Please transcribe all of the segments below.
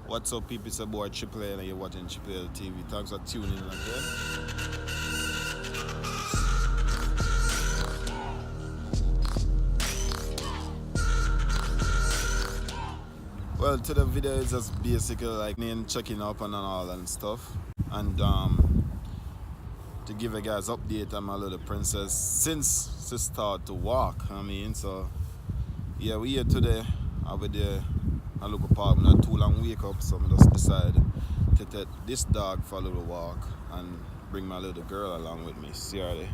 What's up, people? It's about TripleLL and you're watching TripleLL TV. Thanks for tuning in again. Well, today video is just basically like me and checking up and all and stuff. And to give you guys update on my little princess since she started to walk. So yeah, we here today. Over there. I look apart, not too long wake up, so I just decided to take this dog for a little walk and bring my little girl along with me. See her there?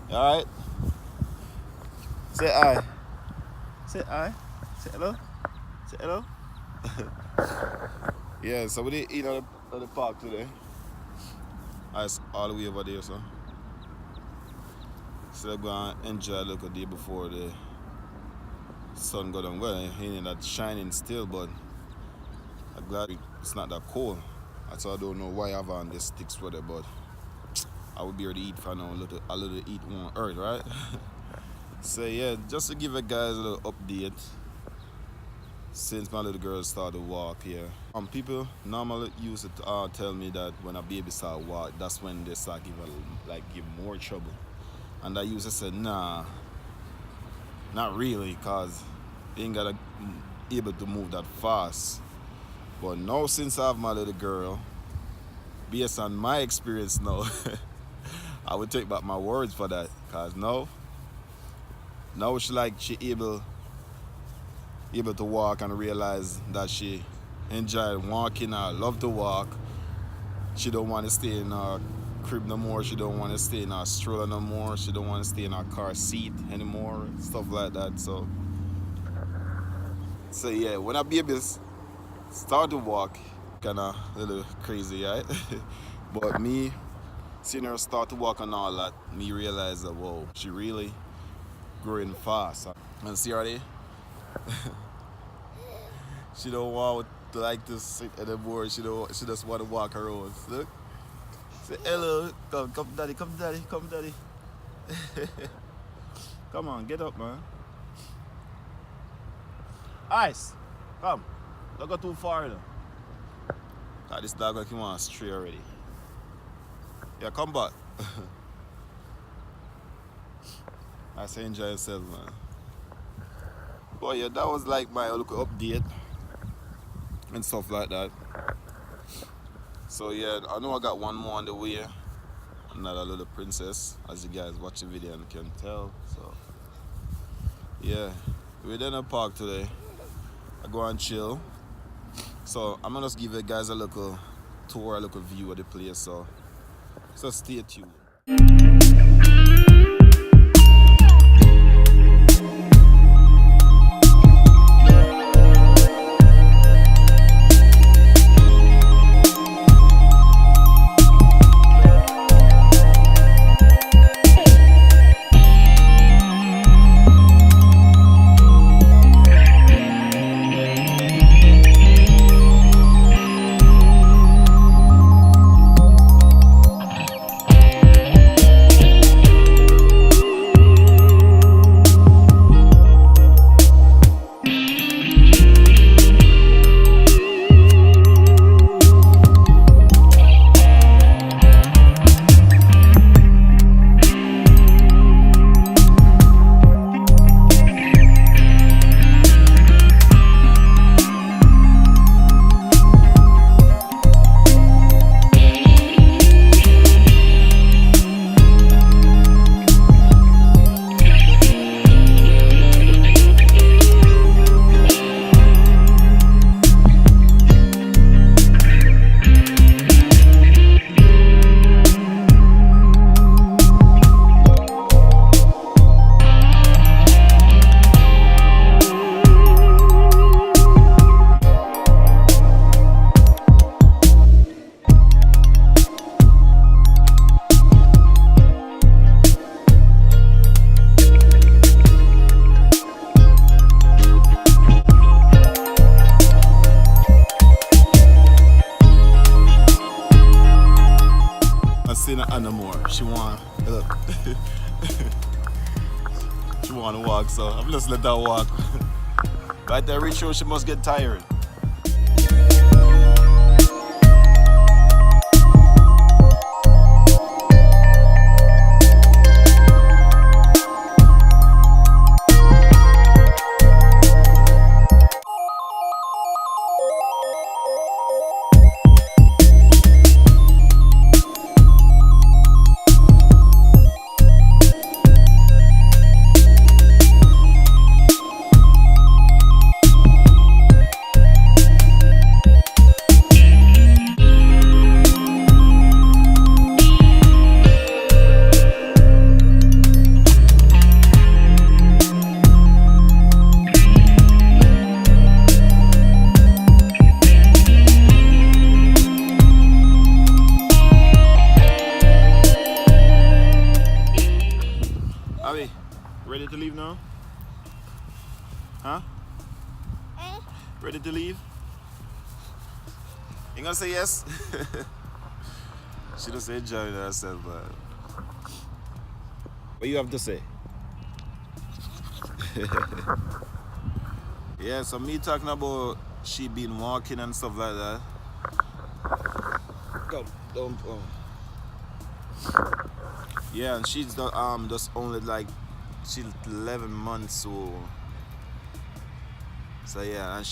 Alright? Say hi. Say hi. Say hello. Say hello. Yeah, so we did eat at the park today. It's all the way over there, so. So I'm going to enjoy a little day before the sun go down. Well, it ain't that shining still, but I'm glad it's not that cold. So I don't know why I have on this thick sweater, but I would be able to eat for now. A little eat won't hurt, right? So yeah, just to give you guys a little update since my little girl started to walk here. People normally used to tell me that when a baby start to walk, that's when they start give more trouble. And I used to say, nah, not really, cause they ain't gotta able to move that fast. But now since I have my little girl, based on my experience now, I would take back my words for that. Cause now she able to walk and realize that she enjoy walking or love to walk. She don't want to stay in her crib no more. She don't want to stay in her stroller no more. She don't want to stay in her car seat anymore. Stuff like that. So yeah, when our babies start to walk, kinda a little crazy, right? But me seeing her start to walk and all that, me realize that whoa, she really growing fast. And see her there? She don't want to like to sit anymore. She just want to walk around. Look. Say hello. Come daddy, come daddy, come daddy. Come on, get up, man. Ice, come. Don't go too far though. This dog like he wants to stray already. Yeah, come back. I say enjoy yourself, man. But yeah, that was like my little update and stuff like that. So yeah, I know I got one more on the way. Another little princess, as you guys watch the video and can tell. So yeah, we're in the park today. I go and chill. So I'm gonna just give you guys a little tour, a little view of the place. So stay tuned. No more. She want look. She want to walk, so I'm just let her walk. Right there, reach her, she must get tired. Abby, ready to leave now? Huh? Ready to leave? You gonna say yes? She just enjoying herself, but what you have to say? Yeah, so me talking about she been walking and stuff like that. Come, don't. Yeah, and she's just only like she's 11 months old. So yeah, and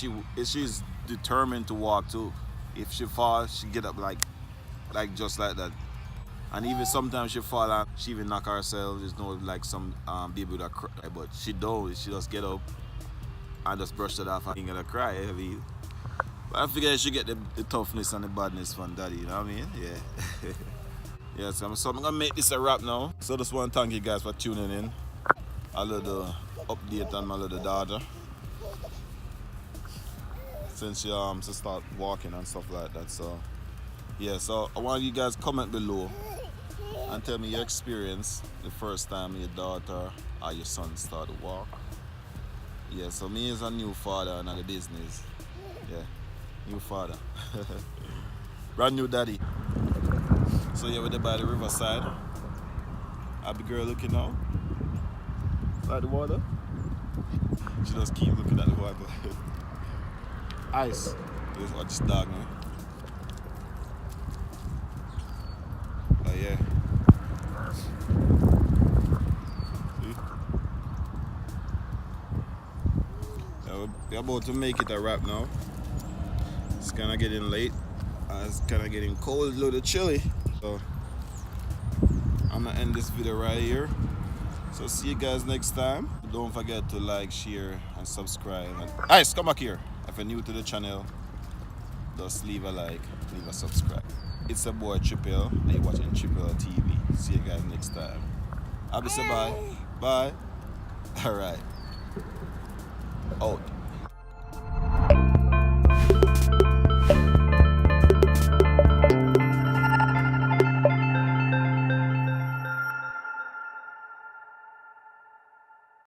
she's determined to walk too. If she falls, she get up like just like that. And even sometimes she fall and she even knock herself. There's no like some baby that cry, but she don't. She just get up and just brush it off and ain't gonna cry heavy. But I figure she get the toughness and the badness from daddy. You know what I mean? Yeah. Yeah, so I'm gonna make this a wrap now. So just want to thank you guys for tuning in. A little update on my little daughter. Since she start walking and stuff like that. So yeah, so I want you guys comment below and tell me your experience the first time your daughter or your son started to walk. Yeah, so me is a new father and the business. Yeah, new father. Brand new daddy. So yeah, we're there by the riverside. Happy girl looking now. By the water. She just keep looking at the water. Ice. Just watch this dog now. Oh yeah. See? Yeah, we're about to make it a wrap now. It's kinda getting late. It's kinda getting cold, a little chilly. So I'm gonna end this video right here. So see you guys next time. Don't forget to like, share, and subscribe. Ice, come back here. If you're new to the channel, just leave a like, leave a subscribe. It's a boy TripleL, and you're watching TripleL TV. See you guys next time. I'll be say bye. Bye. Alright. Out.